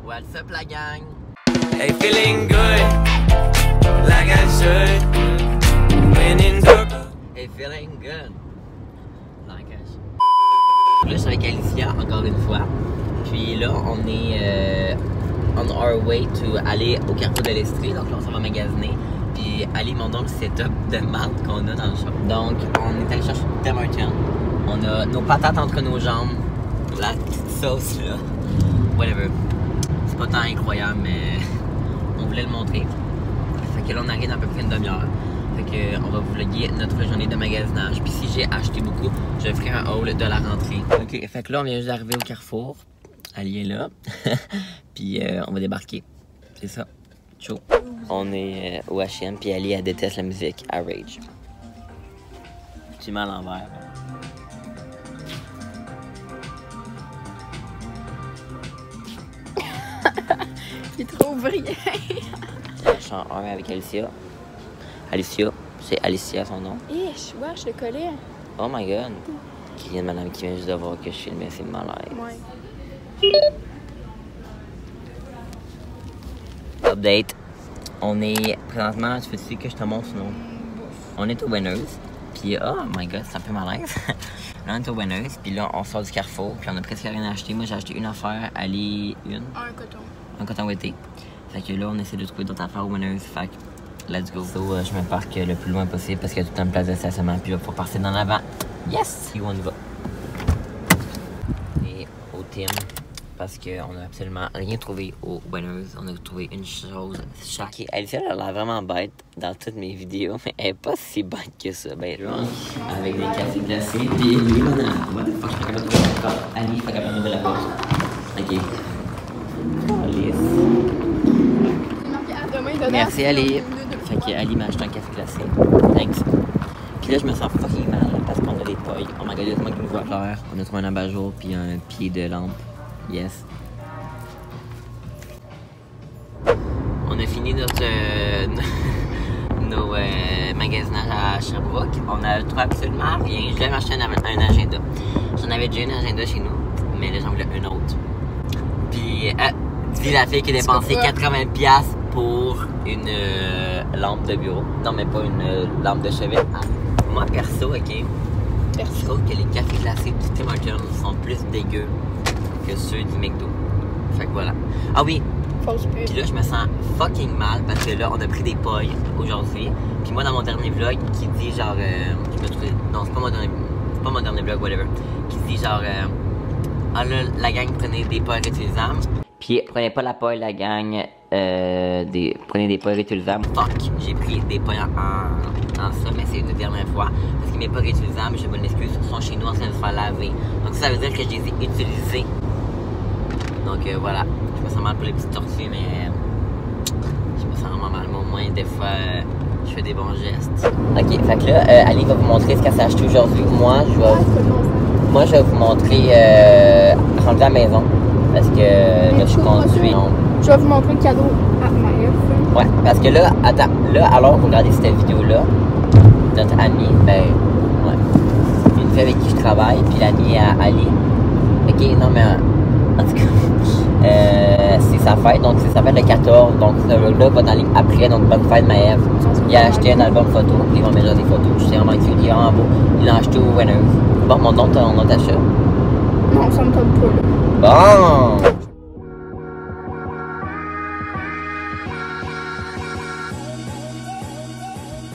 What's up la gang? Hey, feeling good, like I should. When in dark. Hey, feeling good. Like I should. Là, je suis avec Alicia, encore une fois. Puis là, on est on our way to aller au Carrefour de l'Estrie. Donc là, on s'en va magasiner. Puis Ali montre donc le setup de marde qu'on a dans le shop. Donc, on est allé chercher du Tim Hortons. On a nos patates entre nos jambes. La petite sauce là. Whatever. C'est pas tant incroyable, mais on voulait le montrer. Fait que là, on arrive dans à peu près une demi-heure. Fait que on va vous vlogger notre journée de magasinage. Puis si j'ai acheté beaucoup, je ferai un haul de la rentrée. Ok, fait que là, on vient juste d'arriver au Carrefour. Ali est là. Puis on va débarquer. C'est ça. Ciao. On est au H&M, puis Ali, elle déteste la musique à Rage. Tu mets à l'envers. Il est trop brillant. Je suis en 1 avec Alicia. Alicia, c'est Alicia son nom. Ish, ouais, je le connais. Oh my god. Qui vient de madame qui vient juste de voir que je filmais, c'est malade. Ouais. Update. On est présentement, tu veux-tu que je te montre sinon? On est au Winners. Puis, oh my god, c'est un peu malaise. Là, on est au Winners. Puis là, on sort du Carrefour. Puis on a presque rien acheté. Moi, j'ai acheté une affaire. Ali, une. Un coton. Un coton ouaté. Fait que là, on essaie de trouver d'autres affaires au Winners. Fait que, let's go. So, je me parque le plus loin possible parce qu'il y a tout le temps une place de stationnement. Puis là, faut passer dans l'avant. Yes! Et on y va. Et au Tim. Parce qu'on n'a absolument rien trouvé au Winners. On a trouvé une chose chaque. Okay, Alicia, elle a l'air vraiment bête dans toutes mes vidéos, mais elle est pas si bête que ça. Ben, drunk, avec des cafés glacés. Puis lui, là, dans... What the fuck, je suis pas capable de trouver la porte. Ali, je suis pas capable d'ouvrir la porte. Ok. Alice. Merci, Ali. Fait que Ali m'a acheté un café glacé. Thanks. Puis là, je me sens fucking mal parce qu'on a des pailles. Oh my god, c'est moi qui me vois faire. On a trouvé un abat-jour puis un pied de lampe. Yes. On a fini notre nos magasinages à Sherbrooke. On a trouvé absolument rien. Je voulais m'acheter un agenda. J'en avais déjà un agenda chez nous, mais là j'en voulais un autre. Puis dis la fille qui a dépensé 80$ pour une lampe de bureau. Non, mais pas une lampe de chevet. Moi perso, ok. Je trouve que les cafés glacés du Tim Hortons sont plus dégueux que ceux du McDo. Fait que voilà. Ah oui! Puis là, je me sens fucking mal parce que là, on a pris des pailles aujourd'hui. Puis moi, dans mon dernier vlog, qui dit genre... je me trouvais... Non, c'est pas mon dernier vlog, whatever. Qui dit genre... ah là, la gang, prenez des pailles réutilisables. Puis prenez pas la paille, la gang. Prenez des pailles réutilisables. Fuck! J'ai pris des pailles en ça, mais c'est une dernière fois. Parce que mes pailles réutilisables, j'ai bonne excuse, sont chez nous en train de se faire laver. Donc ça veut dire que je les ai utilisées. Donc voilà. Je me sens mal pour les petites tortues, mais je me sens vraiment mal. Mais au moins, des fois, je fais des bons gestes. Ok, fait que là, Ali va vous montrer ce qu'elle s'est acheté aujourd'hui. Moi, je vais vous montrer rendu à la maison. Parce que là, je conduis. Je vais vous montrer le cadeau à Maëf. Ouais, parce que là, attends, là, alors vous regardez cette vidéo-là, notre amie, ben, ouais, une fille avec qui je travaille, puis l'amie à Ali. Ok, non, mais en tout cas, c'est sa fête, donc c'est sa fête le 14, donc ce vlog-là va dans la ligne après, donc bonne fête Maëv. Il a acheté un album photo, puis il va mettre des photos, je sais vraiment cute, il est vraiment beau. Il l'a acheté au Winners. Bon, mon nom, ton achat? Non, ça me tombe pas là. Bon!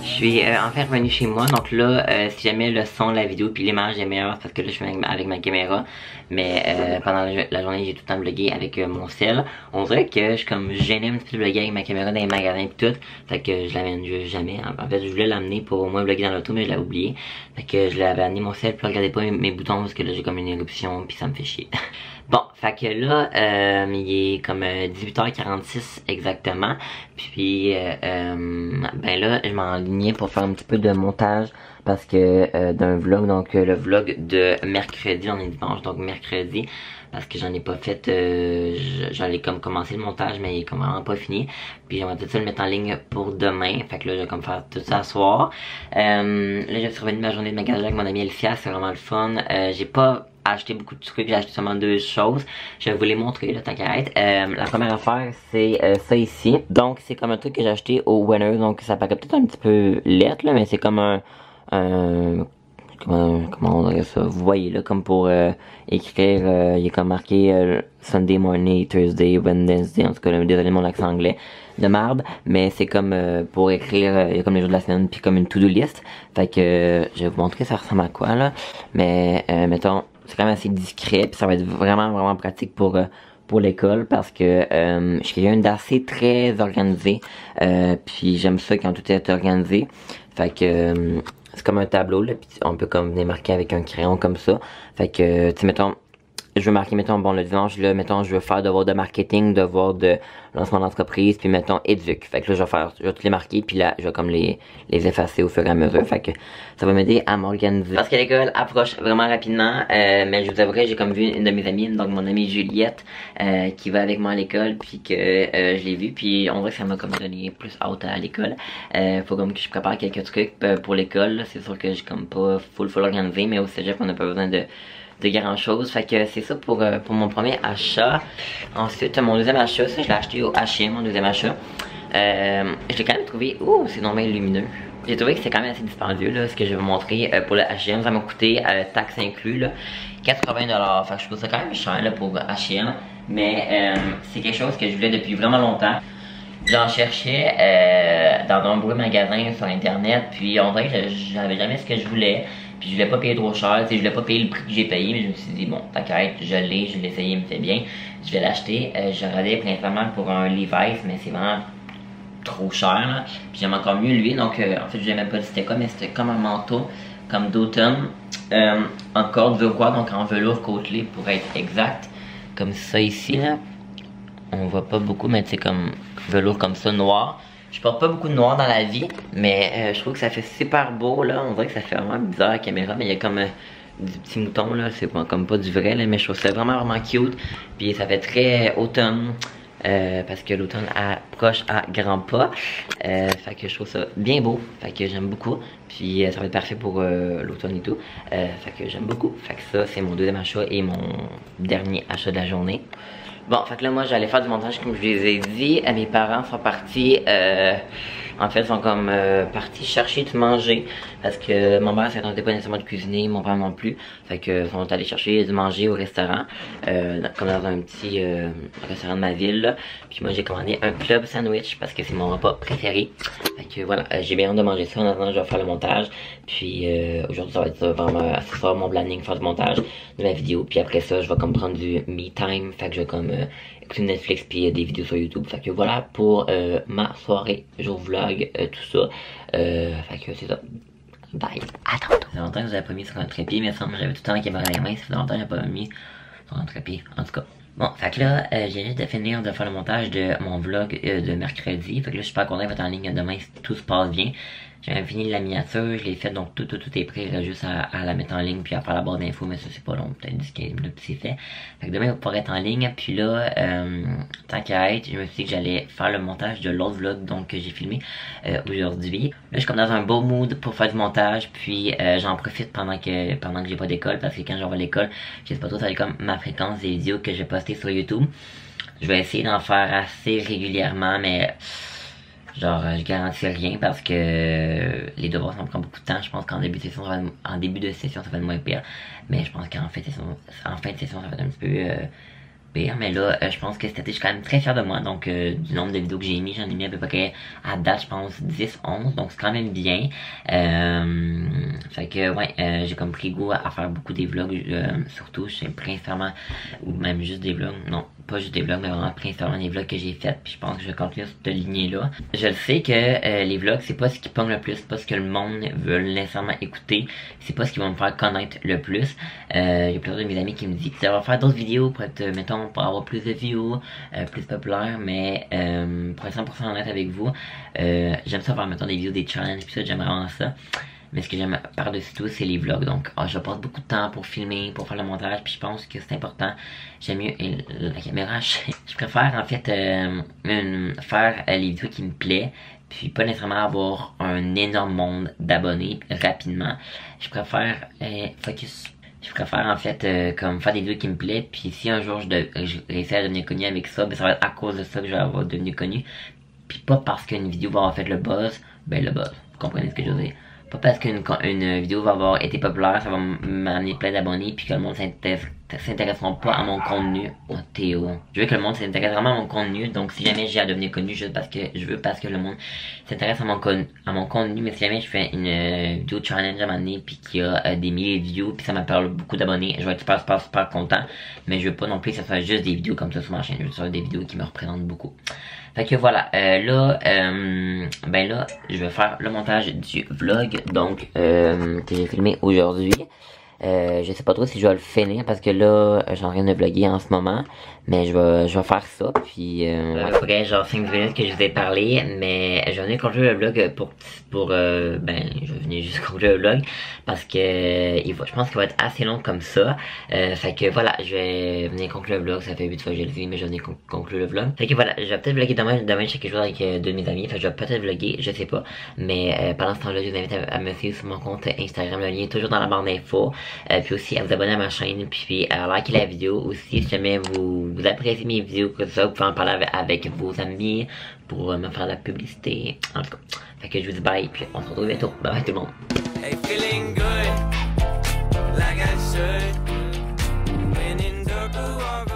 Je suis enfin revenu chez moi, donc là, si jamais le son, la vidéo puis l'image est meilleure, parce que là je suis avec ma caméra, mais pendant la journée j'ai tout le temps vlogué avec mon cell. On dirait que je suis comme gêné un petit peu de vlogger avec ma caméra dans les magasins et tout, fait que je l'amène jamais. En fait je voulais l'amener pour au moins vlogger dans l'auto, mais je l'ai oublié. Fait que je l'avais amené mon cell, puis regardez pas mes boutons parce que là j'ai comme une éruption puis ça me fait chier. Bon, fait que là, il est comme 18h46 exactement. Puis, ben là, je m'enlignais pour faire un petit peu de montage parce que d'un vlog, donc le vlog de mercredi, on est dimanche, donc mercredi, parce que j'en ai pas fait, j'allais comme commencer le montage, mais il est comme vraiment pas fini, puis j'aimerais tout ça le mettre en ligne pour demain, fait que là je vais comme faire tout ça ce soir. Là je suis revenu de ma journée de magasin avec mon ami Elfia, c'est vraiment le fun. J'ai pas acheté beaucoup de trucs, j'ai acheté seulement 2 choses. Je vais vous les montrer là, tant qu'à être. La première affaire, c'est ça ici. Donc c'est comme un truc que j'ai acheté au Winner, donc ça paraît peut-être un petit peu lettre là, mais c'est comme comment on dirait ça, vous voyez là, comme pour écrire, il y a comme marqué Sunday morning, Thursday, Wednesday, en tout cas là, désolé mon accent anglais de marde, mais c'est comme pour écrire, il y a comme les jours de la semaine, puis comme une to-do list, fait que je vais vous montrer ça ressemble à quoi là, mais mettons, c'est quand même assez discret, puis ça va être vraiment pratique pour l'école, parce que je suis quelqu'un d'assez très organisé, puis j'aime ça quand tout est organisé, fait que c'est comme un tableau là, puis on peut comme venir marquer avec un crayon comme ça, fait que tu sais, mettons, je veux marquer, mettons, bon, le dimanche, là, mettons, je veux faire devoir de marketing, devoir de lancement d'entreprise, puis mettons, éduc. Fait que là, je vais tous les marquer, puis là, je vais comme les effacer au fur et à mesure. Fait que ça va m'aider à m'organiser. Parce que l'école approche vraiment rapidement, mais je vous avouerai, j'ai comme vu une de mes amies, donc mon amie Juliette, qui va avec moi à l'école, puis que je l'ai vue, puis on dirait que ça m'a comme donné plus hâte à l'école. Faut comme que je prépare quelques trucs pour l'école. C'est sûr que j'ai comme pas full organisé, mais au cégep, on n'a pas besoin de grand chose, fait que c'est ça pour mon premier achat. Ensuite mon deuxième achat, ça je l'ai acheté au H&M, mon deuxième achat. Je l'ai quand même trouvé, c'est normalement lumineux. J'ai trouvé que c'est quand même assez dispendieux là, ce que je vais vous montrer pour le H&M. Ça m'a coûté taxes inclus là, 80$. Fait que je trouve ça quand même cher là, pour H&M, mais c'est quelque chose que je voulais depuis vraiment longtemps. J'en cherchais dans de nombreux magasins sur internet, puis on dirait que j'avais jamais ce que je voulais. Puis je voulais pas payer trop cher, je voulais pas payer le prix que j'ai payé, mais je me suis dit bon, t'inquiète, je l'ai essayé, il me fait bien, je vais l'acheter. Je regardais principalement pour un Levi's, mais c'est vraiment trop cher là. Puis j'aime encore mieux lui, donc en fait je ne même pas dit c'était quoi, mais c'était comme un manteau, comme d'automne, en corde quoi, donc en velours côtelé pour être exact, comme ça ici là. On voit pas beaucoup, mais c'est comme velours comme ça, noir. Je porte pas beaucoup de noir dans la vie, mais je trouve que ça fait super beau là. On dirait que ça fait vraiment bizarre à la caméra, mais il y a comme du petit mouton là. C'est comme pas du vrai là, mais je trouve ça vraiment cute. Puis ça fait très automne, parce que l'automne approche à grands pas. Fait que je trouve ça bien beau, fait que j'aime beaucoup. Puis ça va être parfait pour l'automne et tout. Fait que j'aime beaucoup. Fait que ça c'est mon deuxième achat et mon dernier achat de la journée. Bon, fait que là, moi, j'allais faire du montage comme je les ai dit. Mes parents sont partis, en fait, sont comme partis chercher de manger. Parce que mon père s'attendait pas nécessairement de cuisiner, mon père non plus. Fait que sont allés chercher du manger au restaurant, comme dans un petit restaurant de ma ville, là. Puis moi, j'ai commandé un club sandwich parce que c'est mon repas préféré. Fait que voilà, j'ai bien hâte de manger ça. En attendant, je vais faire le montage. Puis aujourd'hui, ça va être vraiment ce soir mon planning, faire du montage de ma vidéo. Puis après ça, je vais comme prendre du me time. Fait que je vais comme écouter Netflix puis des vidéos sur YouTube. Fait que voilà pour ma soirée, jour vlog, tout ça. Fait que c'est ça. Bye. À tantôt. Ça fait longtemps que j'avais pas mis sur un trépied, mais ça j'avais tout le temps la caméra à la main. Ça fait longtemps que j'avais pas mis sur un trépied. En tout cas. Bon, fait que là, j'ai juste de finir de faire le montage de mon vlog de mercredi. Fait que là, je suis super content d'être en ligne demain si tout se passe bien. J'ai même fini la miniature, je l'ai fait, donc tout est prêt, là, juste à la mettre en ligne puis à faire la barre d'infos, mais ça c'est pas long, peut-être 10-15 minutes puis c'est fait. Fait que demain, vous pourrez être en ligne, puis là, tant qu'à être, je me suis dit que j'allais faire le montage de l'autre vlog donc que j'ai filmé aujourd'hui. Là, je suis comme dans un beau mood pour faire du montage, puis j'en profite pendant que j'ai pas d'école, parce que quand j'en vais à l'école, je sais pas trop, ça va être comme ma fréquence des vidéos que j'ai postées sur YouTube. Je vais essayer d'en faire assez régulièrement, mais genre, je garantis rien parce que les devoirs ça me prend beaucoup de temps. Je pense qu'en début de session, ça va être moins pire. Mais je pense qu'en fin de session, ça va être un petit peu pire. Mais là, je pense que cette année, je suis quand même très fier de moi. Donc, du nombre de vidéos que j'ai mis, j'en ai mis à peu près à date, je pense, 10-11. Donc, c'est quand même bien. Fait que, ouais, j'ai comme pris goût à faire beaucoup des vlogs. Surtout, je sais principalement, ou même juste des vlogs. Non, pas juste des vlogs, mais vraiment principalement des vlogs que j'ai fait. Puis je pense que je vais continuer sur cette lignée-là. Je le sais que les vlogs, c'est pas ce qui pogne le plus, c'est pas ce que le monde veut nécessairement écouter. C'est pas ce qui va me faire connaître le plus. Il y a plusieurs de mes amis qui me disent que ça va faire d'autres vidéos pour être, mettons, pour avoir plus de views, plus populaire. Mais pour être 100% honnête avec vous, j'aime ça faire, mettons, des vidéos, des challenges, puis ça, j'aime vraiment ça. Mais ce que j'aime par-dessus tout, c'est les vlogs. Donc, je passe beaucoup de temps pour filmer, pour faire le montage, puis je pense que c'est important. J'aime mieux la caméra. Je préfère en fait faire les vidéos qui me plaisent, puis pas nécessairement avoir un énorme monde d'abonnés rapidement. Je préfère focus. Je préfère en fait comme faire des vidéos qui me plaisent, puis si un jour je réussis à devenir connu avec ça, ben ça va être à cause de ça que je vais avoir devenu connu. Puis pas parce qu'une vidéo va avoir fait le buzz, ben le buzz, vous comprenez ce que je veux dire. Pas parce qu'une vidéo va avoir été populaire, ça va m'amener plein d'abonnés, puis que le monde s'intéresseront pas à mon contenu. Oh Théo. Je veux que le monde s'intéresse vraiment à mon contenu, donc si jamais j'ai à devenir connu juste parce que le monde s'intéresse à mon contenu, mais si jamais je fais une vidéo challenge à un moment donné, puis qu'il y a des milliers de views, puis ça m'apporte beaucoup d'abonnés, je vais être super content, mais je veux pas non plus que ça soit juste des vidéos comme ça sur ma chaîne, je veux que ça soit des vidéos qui me représentent beaucoup. Fait que voilà, là, je vais faire le montage du vlog, donc, que j'ai filmé aujourd'hui. Je sais pas trop si je vais le finir parce que là, j'ai en train de vlogger en ce moment, mais je vais faire ça, puis il faudrait genre 5 minutes que je vous ai parlé, mais je venais conclure le vlog je venais juste conclure le vlog parce que je pense qu'il va être assez long comme ça. Fait que voilà, je vais venir conclure le vlog, ça fait 8 fois que je le dis, mais je venais conclure le vlog. Fait que voilà, je vais peut-être vlogger demain je sais quelque chose avec deux de mes amis, fait que je vais peut-être vlogger, je sais pas, mais pendant ce temps-là, je vous invite à me suivre sur mon compte Instagram, le lien est toujours dans la barre d'infos. Puis aussi à vous abonner à ma chaîne, puis à liker la vidéo aussi si jamais vous appréciez mes vidéos, comme ça vous pouvez en parler avec vos amis pour me faire la publicité. En tout cas, fait que je vous dis bye, puis on se retrouve bientôt. Bye bye tout le monde. Hey, feeling good, like I should. When in Tokyo,